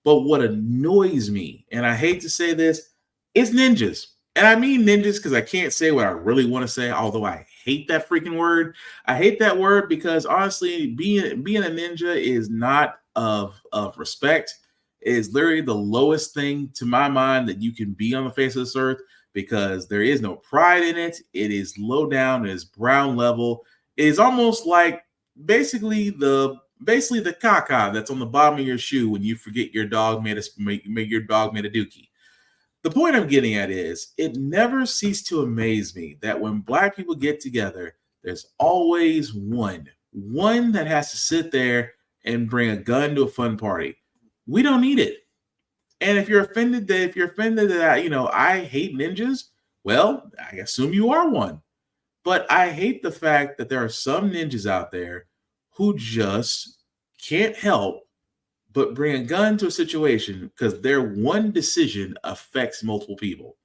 But what annoys me, and I hate to say this, is ninjas. And I mean ninjas because I can't say what I really want to say, although I hate that freaking word. I hate that word because, honestly, being a ninja is not of respect. It is literally the lowest thing to my mind that you can be on the face of this earth because there is no pride in it. It is low down. It is brown level. It is almost like basically the caca that's on the bottom of your shoe when you forget your dog made a dookie. The point I'm getting at is it never ceased to amaze me that when black people get together, there's always one that has to sit there and bring a gun to a fun party. We don't need it. And if you're offended that I hate ninjas, well, I assume you are one. But I hate the fact that there are some ninjas out there who just can't help but bring a gun to a situation because their one decision affects multiple people.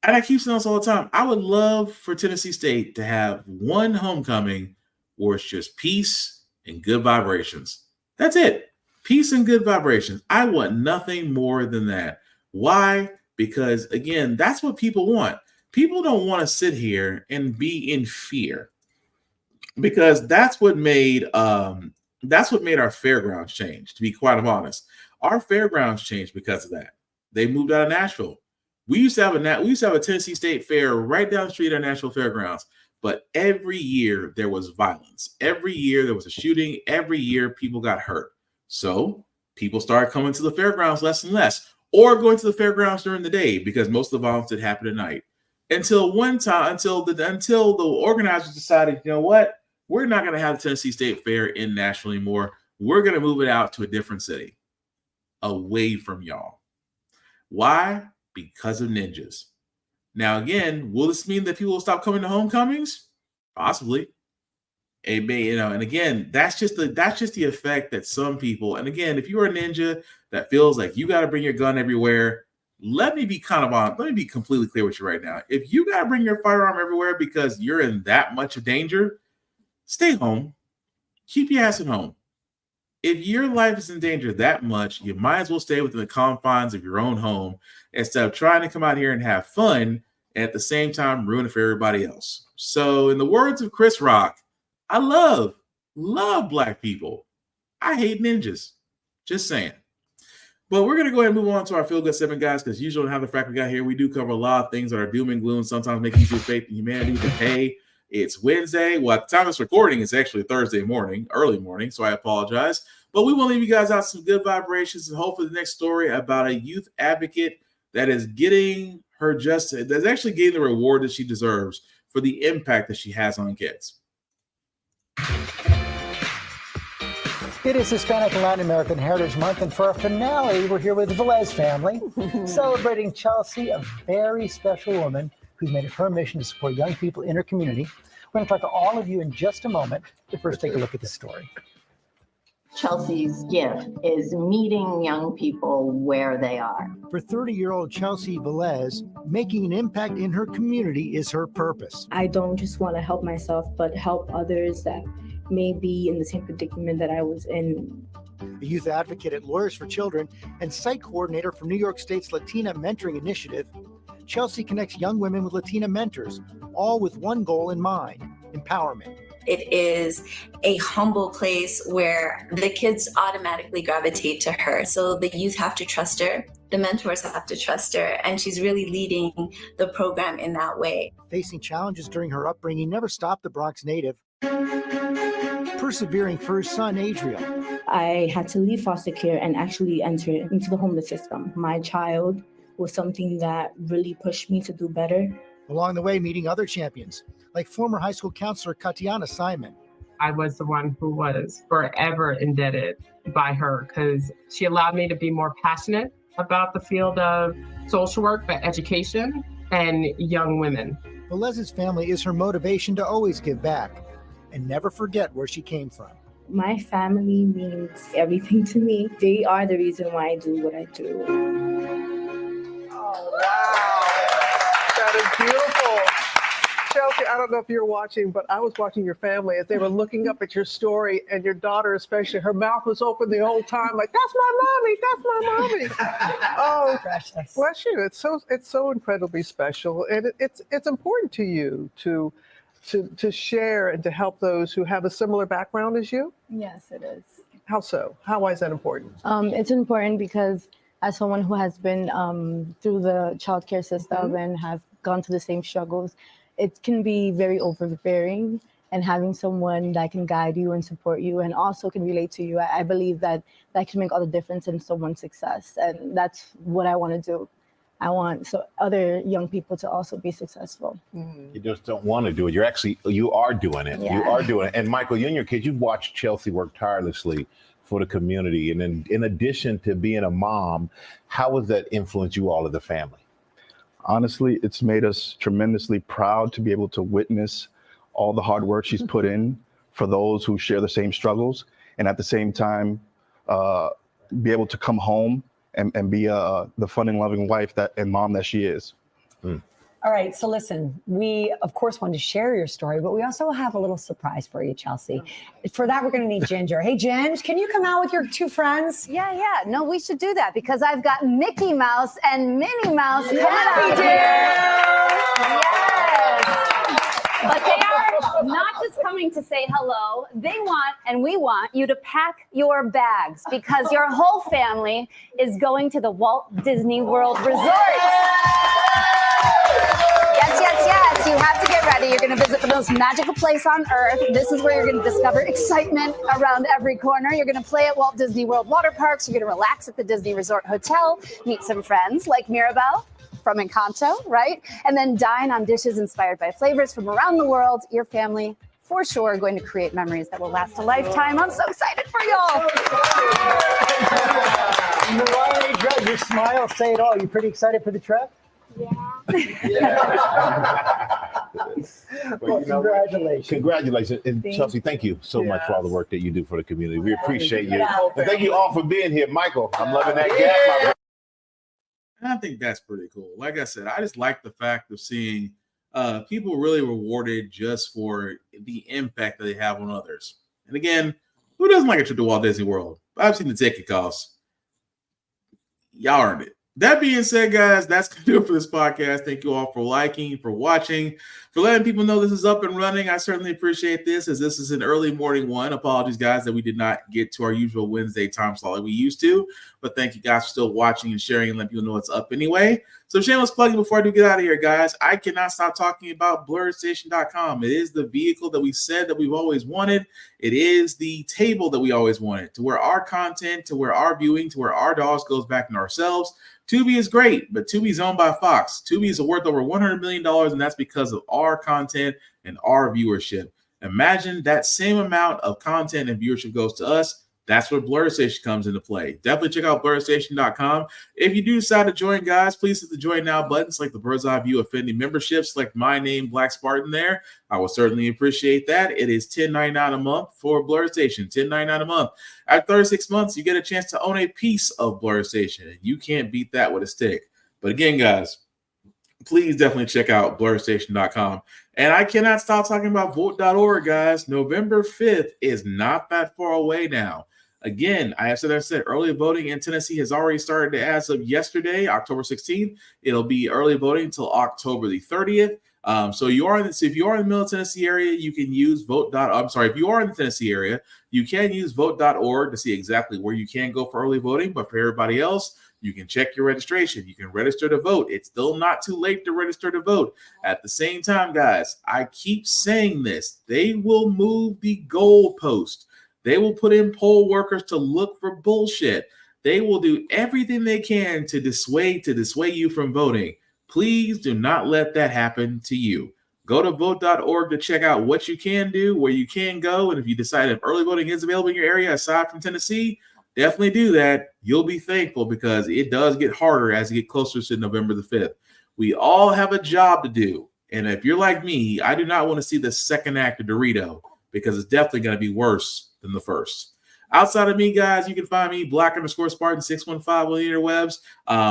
And I keep saying this all the time. I would love for Tennessee State to have one homecoming where it's just peace and good vibrations. That's it. Peace and good vibrations. I want nothing more than that. Why? Because, again, that's what people want. People don't want to sit here and be in fear, because that's what made our fairgrounds change. To be quite honest, our fairgrounds changed because of that. They moved out of Nashville. We used to have a Tennessee State Fair right down the street at Nashville Fairgrounds, but every year there was violence. Every year there was a shooting. Every year people got hurt. So people started coming to the fairgrounds less and less, or going to the fairgrounds during the day, because most of the violence did happen at night. Until the organizers decided, you know what? We're not going to have the Tennessee State Fair in Nashville anymore. We're going to move it out to a different city, away from y'all. Why? Because of ninjas. Now, again, will this mean that people will stop coming to homecomings? Possibly. It may, and again, that's just the effect that some people, and again, if you're a ninja that feels like you got to bring your gun everywhere, let me be completely clear with you right now. If you got to bring your firearm everywhere because you're in that much of danger, stay home. Keep your ass at home. If your life is in danger that much, you might as well stay within the confines of your own home instead of trying to come out here and have fun and at the same time ruin it for everybody else. So, in the words of Chris Rock, I love black people. I hate ninjas. Just saying. But we're going to go ahead and move on to our Feel Good 7, guys, because usually on How the Frack We Got Here, we do cover a lot of things that are doom and gloom, sometimes make you lose faith in humanity. But hey, it's Wednesday. Well, at the time of this recording, it's actually Thursday morning, early morning, so I apologize. But we will leave you guys out some good vibrations, and hopefully the next story about a youth advocate that is getting her justice, that's actually getting the reward that she deserves for the impact that she has on kids. It is Hispanic and Latin American Heritage Month, and for our finale, we're here with the Velez family, celebrating Chelsea, a very special woman who's made it her mission to support young people in her community. We're going to talk to all of you in just a moment, but first take a look at this story. Chelsea's gift is meeting young people where they are. For 30-year-old Chelsea Velez, making an impact in her community is her purpose. I don't just want to help myself, but help others that may be in the same predicament that I was in. A youth advocate at Lawyers for Children and site coordinator for New York State's Latina Mentoring Initiative, Chelsea connects young women with Latina mentors, all with one goal in mind: empowerment. It is a humble place where the kids automatically gravitate to her. So the youth have to trust her, the mentors have to trust her, and she's really leading the program in that way. Facing challenges during her upbringing never stopped the Bronx native, persevering for her son, Adriel. I had to leave foster care and actually enter into the homeless system. My child was something that really pushed me to do better. Along the way, meeting other champions, like former high school counselor Katiana Simon. I was the one who was forever indebted by her because she allowed me to be more passionate about the field of social work, but education and young women. Velez's family is her motivation to always give back and never forget where she came from. My family means everything to me. They are the reason why I do what I do. Oh, wow. That is beautiful. Chelsea, I don't know if you're watching, but I was watching your family as they were looking up at your story, and your daughter especially, her mouth was open the whole time, like, that's my mommy, that's my mommy. Oh, precious. Bless you. It's so incredibly special, and it's important to you to share and to help those who have a similar background as you. Yes, it is. How so? Why is that important? It's important because as someone who has been through the childcare system and have gone through the same struggles, it can be very overbearing, and having someone that can guide you and support you and also can relate to you, I believe that can make all the difference in someone's success. And that's what I want to do. I want other young people to also be successful. You just don't want to do it. You are doing it. Yeah. You are doing it. And Michael, you and your kids, you've watched Chelsea work tirelessly for the community. And then in addition to being a mom, how has that influenced you all as a family? Honestly, it's made us tremendously proud to be able to witness all the hard work she's put in for those who share the same struggles, and at the same time, be able to come home and be the fun and loving wife and mom that she is. All right, so listen, we of course wanted to share your story, but we also have a little surprise for you, Chelsea. For that, we're going to need Ginger. Hey, Ginger, can you come out with your two friends? Yeah. No, we should do that because I've got Mickey Mouse and Minnie Mouse coming we out do. here. Yes. But they are not just coming to say hello. They want, and we want, you to pack your bags because your whole family is going to the Walt Disney World Resort. Yes. You have to get ready. You're going to visit the most magical place on earth. This is where you're going to discover excitement around every corner. You're going to play at Walt Disney World water parks. You're going to relax at the Disney Resort Hotel, meet some friends like Mirabelle from Encanto, right? And then dine on dishes inspired by flavors from around the world. Your family, for sure, going to create memories that will last a lifetime. I'm so excited for y'all. Mariah, your smile, say it all. You pretty excited for the trip? Well, congratulations. Congratulations. And Chelsea, thank you so much for all the work that you do for the community. We appreciate you. And thank you all for being here. Michael, I'm loving that gap, my brother. And I think that's pretty cool. Like I said, I just like the fact of seeing people really rewarded just for the impact that they have on others. And again, who doesn't like a trip to Walt Disney World? I've seen the ticket costs. Y'all earned it. That being said, guys, that's going to do it for this podcast. Thank you all for liking, for watching, for letting people know this is up and running. I certainly appreciate this, as this is an early morning one. Apologies, guys, that we did not get to our usual Wednesday time slot like we used to. But thank you guys for still watching and sharing and letting people know it's up anyway. So shameless plugging before I do get out of here, guys. I cannot stop talking about blurredstation.com. It is the vehicle that we said that we've always wanted. It is the table that we always wanted, to where our content, to where our viewing, to where our dollars goes back into ourselves. Tubi is great, but Tubi is owned by Fox. Tubi is worth over $100 million, and that's because of our content and our viewership. Imagine that same amount of content and viewership goes to us. That's where Blur Station comes into play. Definitely check out blurredstation.com. If you do decide to join, guys, please hit the join now button. Select the Bird's Eye View Affinity membership. Select my name, Black Spartan, there. I will certainly appreciate that. It is $10.99 a month for Blur Station. $10.99 a month. At 36 months, you get a chance to own a piece of Blur Station. You can't beat that with a stick. But again, guys, please definitely check out blurredstation.com. And I cannot stop talking about vote.org, guys. November 5th is not that far away now. Again, I said early voting in Tennessee has already started as of yesterday, October 16th. It'll be early voting until October the 30th. So if you are in the Middle Tennessee area, you can use if you are in the Tennessee area, you can use vote.org to see exactly where you can go for early voting. But for everybody else, you can check your registration. You can register to vote. It's still not too late to register to vote. At the same time, guys, I keep saying this. They will move the goalpost. They will put in poll workers to look for bullshit. They will do everything they can to dissuade you from voting. Please do not let that happen to you. Go to vote.org to check out what you can do, where you can go. And if you decide if early voting is available in your area, aside from Tennessee, definitely do that. You'll be thankful, because it does get harder as you get closer to November the 5th. We all have a job to do. And if you're like me, I do not want to see the second act of Dorito, because it's definitely going to be worse than the first. Outside of me, guys, you can find me, Black_Spartan 615 on the interwebs.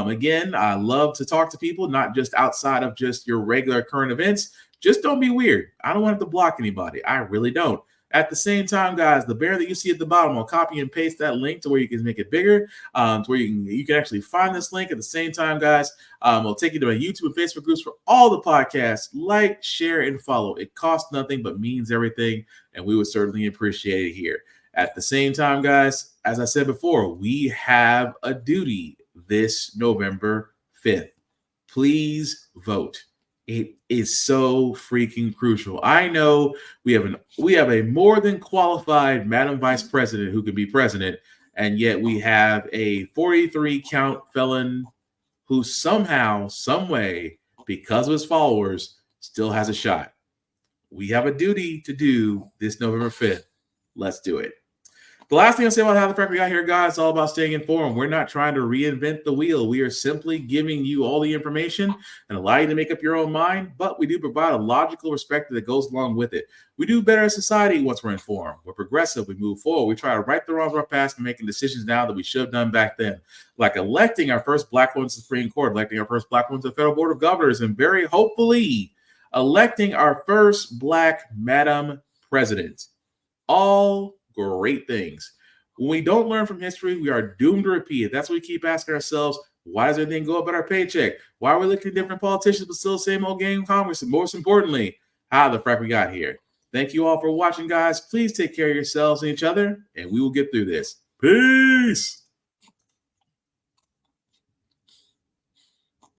Again, I love to talk to people, not just outside of just your regular current events. Just don't be weird. I don't want to block anybody. I really don't. At the same time, guys, the banner that you see at the bottom, I'll copy and paste that link to where you can make it bigger, to where you can actually find this link. At the same time, guys, it'll take you to my YouTube and Facebook groups for all the podcasts. Like, share, and follow. It costs nothing but means everything, and we would certainly appreciate it here. At the same time, guys, as I said before, we have a duty this November 5th. Please vote. It is so freaking crucial. I know we have a more than qualified Madam Vice President who could be president, and yet we have a 43 count felon who somehow, some way, because of his followers, still has a shot. We have a duty to do this November 5th. Let's do it. The last thing I'll say about How the Frack We Got Here, guys, it's all about staying informed. We're not trying to reinvent the wheel. We are simply giving you all the information and allow you to make up your own mind, but we do provide a logical perspective that goes along with it. We do better as society once we're informed. We're progressive. We move forward. We try to right the wrongs of our past and making decisions now that we should have done back then, like electing our first Black woman to the Supreme Court, electing our first Black woman to the Federal Board of Governors, and very hopefully electing our first Black Madam President. All great things. When we don't learn from history, we are doomed to repeat it. That's what we keep asking ourselves. Why does everything go up at our paycheck? Why are we looking at different politicians but still the same old game in Congress? And most importantly, how the frack we got here. Thank you all for watching, guys. Please take care of yourselves and each other, and we will get through this. Peace.